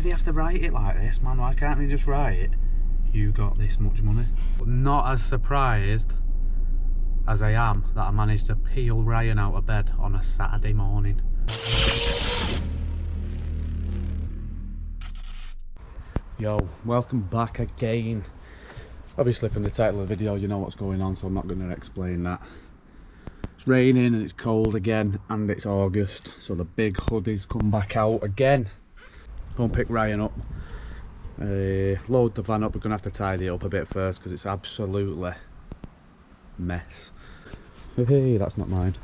they have to write it like this, man? Why can't they just write, you got this much money? Not as surprised as I am that I managed to peel Ryan out of bed on a Saturday morning. Yo, welcome back again. Obviously from the title of the video you know what's going on, so I'm not going to explain that. It's raining and it's cold again, and it's August, so the big hoodies come back out again. Go and pick Ryan up, load the van up. We're going to have to tidy it up a bit first because it's absolutely mess. Hey, that's not mine.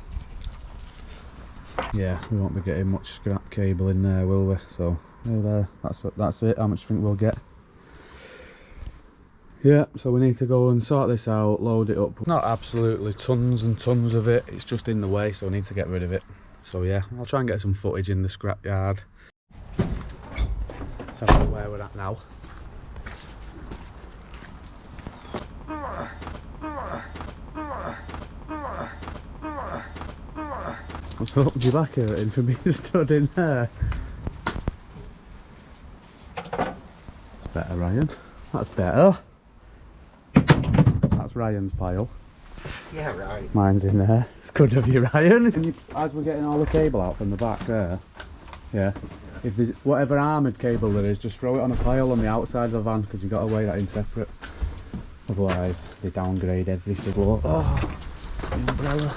Yeah, we won't be getting much scrap cable in there, will we? So there, that's it. How much do you think we'll get? Yeah, so we need to go and sort this out, load it up. Not absolutely tons and tons of it, it's just in the way, so we need to get rid of it. So yeah, I'll try and get some footage in the scrap yard. Let's have a look where we're at now. What's up, your back hurting for being stood in there? That's better, Ryan. That's better. That's Ryan's pile. Yeah, right. Mine's in there. It's good of you, Ryan. As we're getting all the cable out from the back there, yeah, if there's whatever armoured cable there is, just throw it on a pile on the outside of the van, because you've got to weigh that in separate. Otherwise, they downgrade everything. Oh, the umbrella.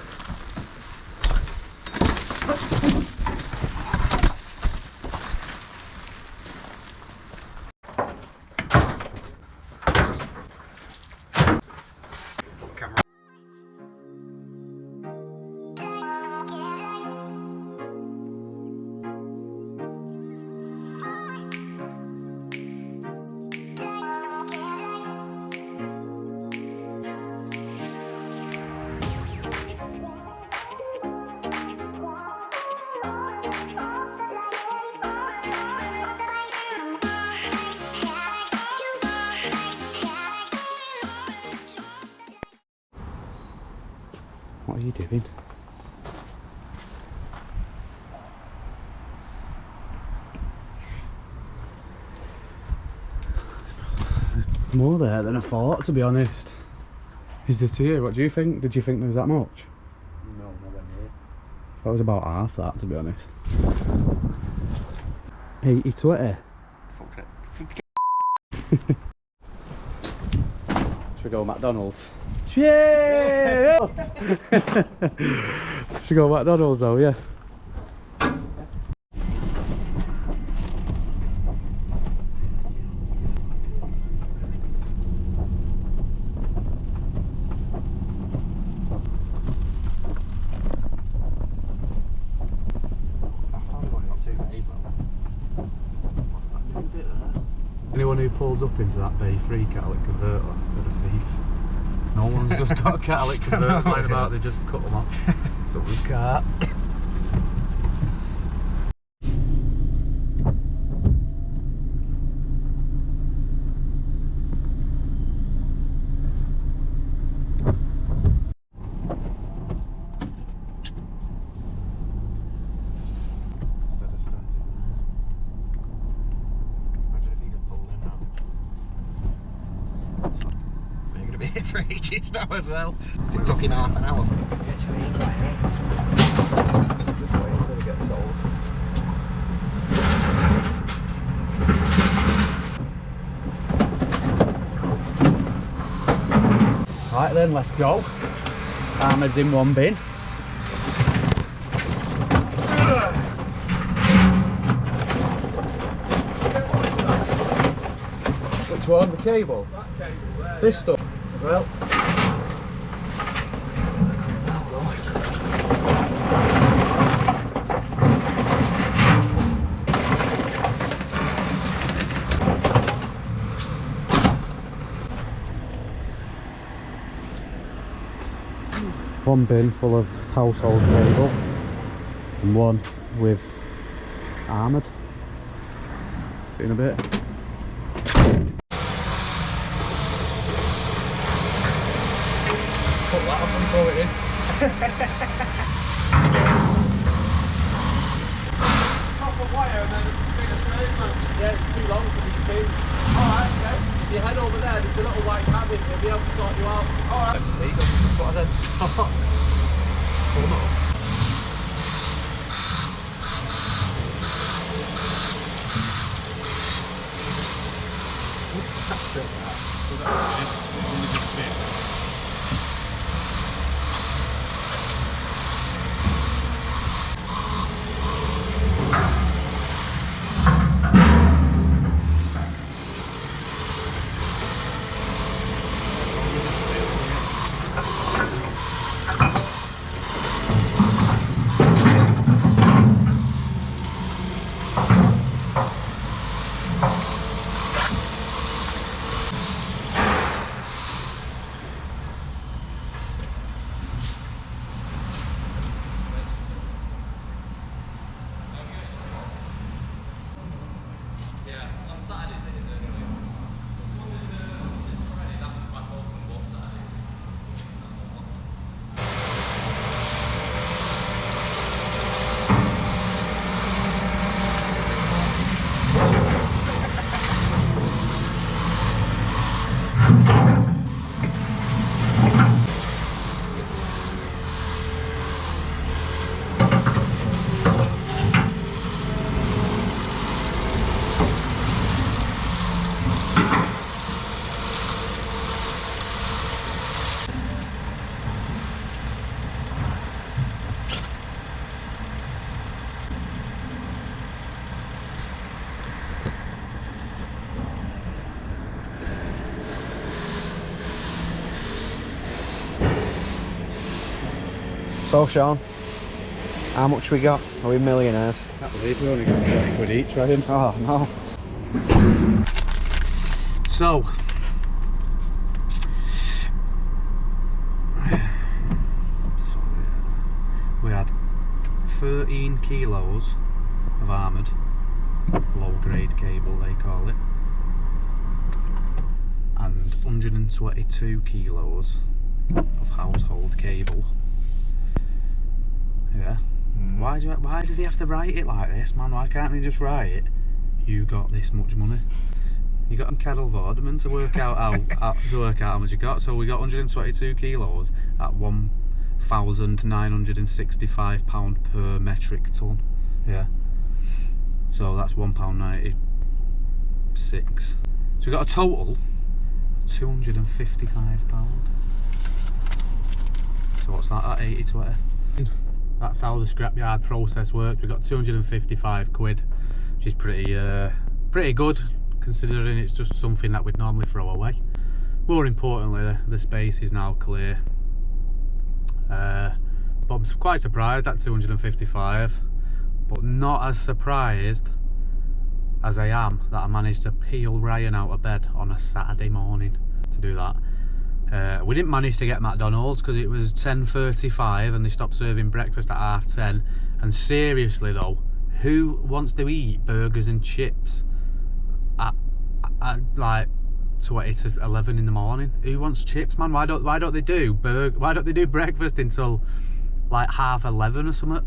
What are you doing? There's more there than I thought, to be honest. Is this here? What do you think? Did you think there was that much? No, nowhere near. That was about half that, to be honest. 80-20. Fuck's it. Should we go McDonald's? Cheers! Should we go McDonald's though, yeah? Anyone who pulls up into that bay free catalytic converter, they're a thief. No one's just got a catalytic converters lying about, they just cut them off. Someone's car. For ages now as well. It took him half an hour. Just wait until we get sold. Right then, let's go. Ahmed's in one bin. Which one? The cable? That cable there. This stuff? Well, one bin full of household cable and one with armoured. See you in a bit. Put that up and throw it in. Copper wire and then a bit of stainless. Yeah, it's 2 Alright, okay. If you head over there, there's a little white cabin, they'll be able to sort you out. Alright. There you go. What are them socks? Pull them up. That's it. So Sean, how much we got? Are we millionaires? I can't believe we only got 20 quid each, Ryan. Oh no. So, we had 13 kilos of armoured, low grade cable they call it, and 122 kilos of household cable. Yeah. Why do they have to write it like this, man? Why can't they just write, you got this much money? You got them Cadel Vorderman to work out how much you got. So we got 122 kilos at £1,965 per metric ton. Yeah. So that's £1.96. So we got a total of £255. So what's that at 80/20? That's how the scrapyard process worked. We got 255 quid, which is pretty good, considering it's just something that we'd normally throw away. More importantly, the space is now clear. But I'm quite surprised at 255, but not as surprised as I am that I managed to peel Ryan out of bed on a Saturday morning to do that. We didn't manage to get McDonald's because it was 10:35 and they stopped serving breakfast at 10:30. And seriously though, who wants to eat burgers and chips at like 20 to 11 in the morning? Who wants chips, man? Why don't they do breakfast until like 11:30 or something?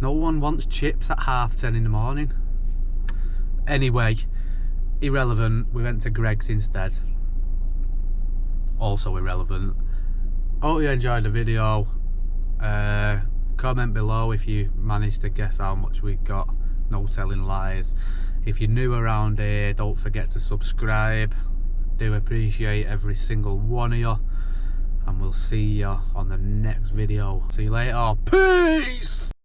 No one wants chips at 10:30 in the morning. Anyway, irrelevant. We went to Greg's instead. Also irrelevant. Hope you enjoyed the video. Comment below if you managed to guess how much we got. No telling lies. If you're new around here, don't forget to subscribe. Do appreciate every single one of you, and we'll see you on the next video. See you later. Peace.